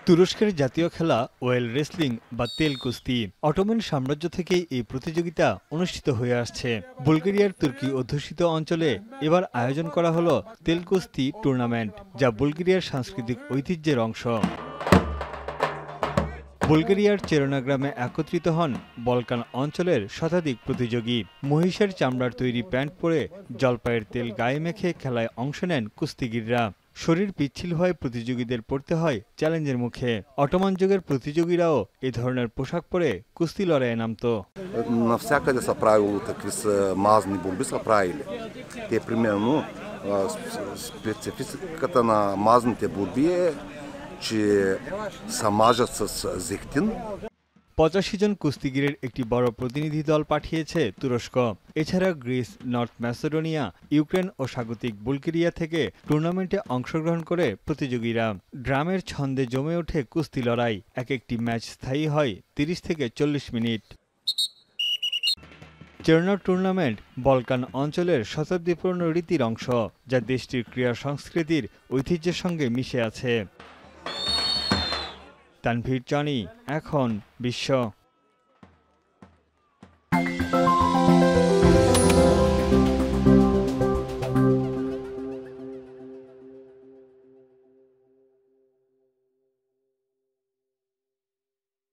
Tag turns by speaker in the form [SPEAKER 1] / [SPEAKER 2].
[SPEAKER 1] তুরস্কের জাতীয় খেলা ওয়েল রেসলিং বা তেল কুস্তি। অটোমান সাম্রাজ্য থেকেই এই প্রতিযোগিতা অনুষ্ঠিত হয়ে আসছে। বুলগেরিয়ার তুর্কি অধ্যুষিত অঞ্চলে এবার আয়োজন করা হলো তেল কুস্তি টুর্নামেন্ট, যা বুলগেরিয়ার সাংস্কৃতিক ঐতিহ্যের অংশ। বুলগেরিয়ার চেরোনা গ্রামে একত্রিত হন বলকান অঞ্চলের শতাধিক প্রতিযোগী। মহিষের চামড়ার তৈরি প্যান্ট পরে জলপাইয়ের তেল গায়ে মেখে খেলায় অংশ নেন কুস্তিগিররা। শরীর পিচ্ছিল হয়ে প্রতিযোগীদের পড়তে হয় চ্যালেঞ্জের মুখে। অটোমান যুগের প্রতিযোগীরাও এই ধরনের পোশাক পরে কুস্তি লড়াইয়ে নামত।
[SPEAKER 2] Навсякъде са правило такви са мазни бомби са правили. Те примерно спецификата на мазните бомби е, че са мажат с зехтин.
[SPEAKER 1] 85 জন কুস্তিগিরের একটি বড় প্রতিনিধি দল পাঠিয়েছে তুরস্ক। এছাড়া গ্রিস, নর্থ ম্যাসেডোনিয়া, ইউক্রেন ও স্বাগতিক বুলগেরিয়া থেকে টুর্নামেন্টে অংশগ্রহণ করে প্রতিযোগীরা। ড্রামের ছন্দে জমে ওঠে কুস্তি লড়াই। এক একটি ম্যাচ স্থায়ী হয় 30 থেকে 40 মিনিট। চেরোনা টুর্নামেন্ট বলকান অঞ্চলের শতাব্দীপূর্ণ রীতির অংশ, যা দেশটির ক্রীড়া সংস্কৃতির ঐতিহ্যের সঙ্গে মিশে আছে। তানভীর জনি, এখন বিশ্ব।